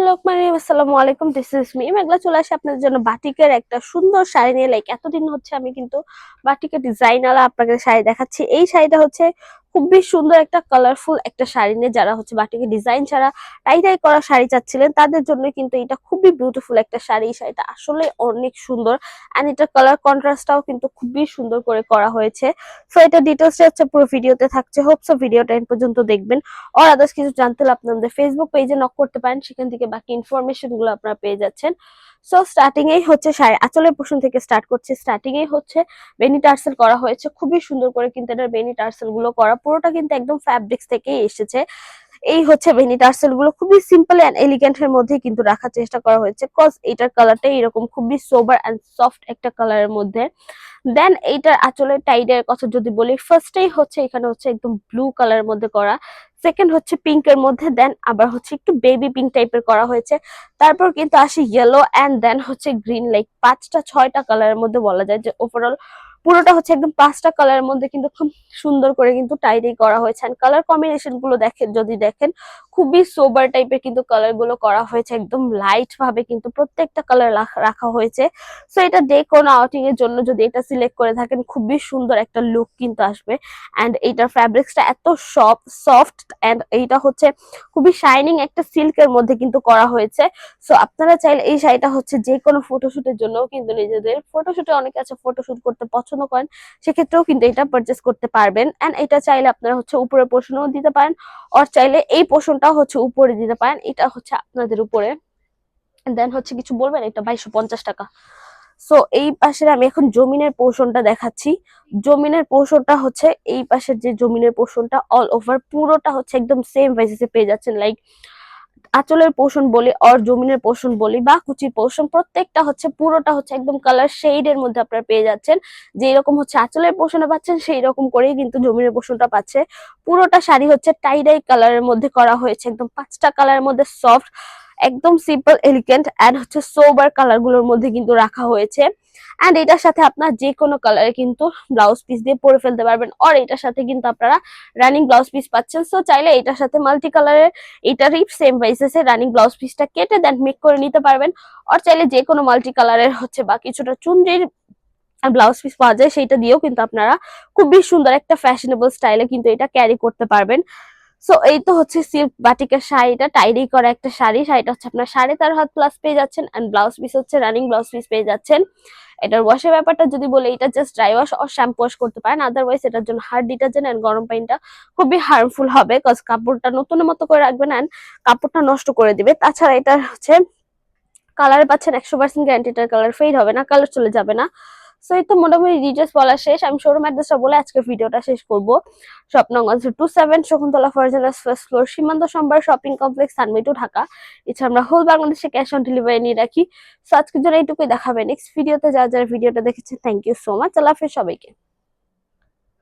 আসসালামু আলাইকুম, this is me মেঘলা। চলে আসে আপনাদের জন্য বাটিকের একটা সুন্দর শাড়ি নিয়ে। এতদিন হচ্ছে আমি কিন্তু বাটিকের ডিজাইনার আপনাদের শাড়ি দেখাচ্ছি। এই শাড়িটা হচ্ছে খুবই সুন্দর একটা কালারফুল একটা শাড়ি নিয়ে, যারা হচ্ছে বাটিকের ডিজাইন ছাড়া টাই টাই করা শাড়ি চাচ্ছিলেন তাদের জন্য কিন্তু এটা খুবই বিউটিফুল একটা শাড়ি। এই শাড়িটা আসলে অনেক সুন্দর, এন্ড এটার কালার কন্ট্রাস্টটাও কিন্তু খুবই সুন্দর করে করা হয়েছে। সো এটা ডিটেলসটা হচ্ছে পুরো ভিডিওতে থাকছে, হোপসো ভিডিওটা এন্ড পর্যন্ত দেখবেন। আর আদার্স কিছু জানতে হলে আপনাদের ফেসবুক পেজে নক করতে পারেন, সেখান থেকে বাকি ইনফরমেশন গুলো আপনারা পেয়ে যাচ্ছেন। সো স্টার্টিং এই হচ্ছে শাড়ি আঁচলের পোর্শন থেকে স্টার্ট করছে। স্টার্টিং এই হচ্ছে বেনি টার্সেল করা হয়েছে, খুবই সুন্দর করে কিন্তু এটার বেনি টার্সেল গুলো করা, পুরোটা কিন্তু একদম ফ্যাব্রিক্স থেকেই এসেছে। এই হচ্ছে বেনি টার্সেল গুলো খুবই সিম্পল এন্ড এলিগেন্ট এর মধ্যে কিন্তু রাখার চেষ্টা করা হয়েছে, কজ এটার কালারটা এরকম খুবই সোবার এন্ড সফট একটা কালারের মধ্যে। দেন এইটার আঁচলের টাইডের কথা যদি বলি, ফার্স্টেই হচ্ছে এখানে হচ্ছে একদম ব্লু কালারের মধ্যে করা, সেকেন্ড হচ্ছে পিঙ্ক এর মধ্যে, দেন আবার হচ্ছে একটু বেবি পিঙ্ক টাইপের করা হয়েছে, তারপর কিন্তু আসে ইয়েলো এন্ড দেন হচ্ছে গ্রিন। পাঁচটা ছয়টা কালারের মধ্যে বলা যায় যে ওভারঅল পুরোটা হচ্ছে একদম পাঁচটা কালারের মধ্যে কিন্তু খুব সুন্দর করে কিন্তু টাইডাই করা হয়েছে। এন্ড কালার কম্বিনেশন গুলো দেখেন খুবই সোবার টাইপের কিন্তু কালার গুলো করা হয়েছে, একদম লাইট ভাবে কিন্তু প্রত্যেকটা কালার রাখা হয়েছে। সো এটা ডে কোনো আউটিং এর জন্য যদি এটা সিলেক্ট করে থাকেন, খুবই সুন্দর একটা লুক কিন্তু আসবে। এন্ড এইটার ফ্যাব্রিক্সটা এত সফট এন্ড এইটা হচ্ছে খুবই শাইনিং একটা সিল্কের মধ্যে কিন্তু করা হয়েছে। সো আপনারা চাইলে এই শাড়িটা হচ্ছে যে কোনো ফটোশুটের জন্য কিন্তু, নিজেদের ফটোশুটে অনেকে আছে ফটোশুট করতে পছন্দ করেন, সেক্ষেত্রেও কিন্তু এটা পারচেস করতে পারবেন। এন্ড এটা চাইলে আপনারা হচ্ছে উপরের পোর্শনও দিতে পারেন, আর চাইলে এই পোর্শনটাও হচ্ছে উপরে দিতে পারেন, এটা হচ্ছে আপনাদের উপরে। দেন হচ্ছে কিছু বলবেন, এটা 2250 টাকা। সো এই পাশের আমি এখন জমিনের পোর্শনটা দেখাচ্ছি। জমিনের পোর্শনটা হচ্ছে এই পাশের যে জমিনের পোর্শনটা অল ওভার পুরোটা হচ্ছে একদম সেম বেসিসে পেয়ে যাচ্ছেন। আঁচলের পোর্শন বলি আর জমিনের পোর্শন বলি বা কুচির পোর্শন, প্রত্যেকটা হচ্ছে পুরোটা হচ্ছে একদম কালার শেড এর মধ্যে আপনারা পেয়ে যাচ্ছেন। যে এরকম হচ্ছে আঁচলের পোর্শনে পাচ্ছেন, সেই রকম করেই কিন্তু জমিনের পোর্শনটা পাচ্ছে। পুরোটা শাড়ি হচ্ছে টাই ডাই কালারের মধ্যে করা হয়েছে, একদম পাঁচটা কালারের মধ্যে সফট, একদম সিম্পল এলিগেন্ট এন্ড হচ্ছে সোবার কালার গুলোর মধ্যে কিন্তু রাখা হয়েছে। এন্ড এটার সাথে আপনার যে কোনো কালারে কিন্তু ব্লাউজ পিস দিয়ে পরে ফেলতে পারবেন, আর এটার সাথে কিন্তু আপনারা রানিং ব্লাউজ পিস পাচ্ছেন। সো চাইলে এটার সাথে মাল্টি কালারের এটারই সেম প্রাইসেসে রানিং ব্লাউজ পিসটা কেটে দেন মেক করে নিতে পারবেন, আর চাইলে যে কোনো মাল্টি কালারের হচ্ছে বা কিছুটা চুনরির ব্লাউজ পিস পাওয়া যায়, সেইটা দিয়েও কিন্তু আপনারা খুবই সুন্দর একটা ফ্যাশনেবল স্টাইলে কিন্তু এটা ক্যারি করতে পারবেন। সো এই তো হচ্ছে সিল্ক বাটিকের শাড়িটা, টাইডি করা একটা শাড়ি। শাড়িটা হচ্ছে আপনার 13.5 হাত প্লাস পেয়ে যাচ্ছেন, এন্ড ব্লাউজ পিস হচ্ছে রানিং ব্লাউজ পিস পেয়ে যাচ্ছেন। এটার ওয়াশের ব্যাপারটা যদি বলি, এটা জাস্ট ড্রাই ওয়াশ আর শ্যাম্পু ওয়াশ করতে পারেন, আদারওয়াইজ এটার জন্য হার্ড ডিটারজেন্ট এন্ড গরম পানিটা খুবই হার্মফুল হবে, কজ কাপড়টা নতুনের মতো করে রাখবেন এন্ড কাপড়টা নষ্ট করে দিবে। তাছাড়া এটা হচ্ছে কালার পাচ্ছেন 100% গ্যারান্টি, এটার কালার ফেড হবে না, কালার চলে যাবে না। সো এই তো মোটামুটি ডিটেলস বলা শেষ। আমি শোরুম অ্যাড্রেসটা বলে আজকে ভিডিওটা শেষ করব। স্বপ্নগঞ্জ 27 শকুন্তলা ফার্জানাস ফার্স্ট ফ্লোর, সীমান্ত সম্ভার শপিং কমপ্লেক্স, সানমিটু, ঢাকা। এছাড়া আমরা হোল বাংলাদেশে ক্যাশ অন ডেলিভারি নিয়ে রাখি। সো আজকের জন্য এইটুকুই, দেখাবে নেক্সট ভিডিওতে। যারা যারা ভিডিওটা দেখেছেন, থ্যাংক ইউ সো মাচ। আল্লাহ হাফেজ সবাইকে।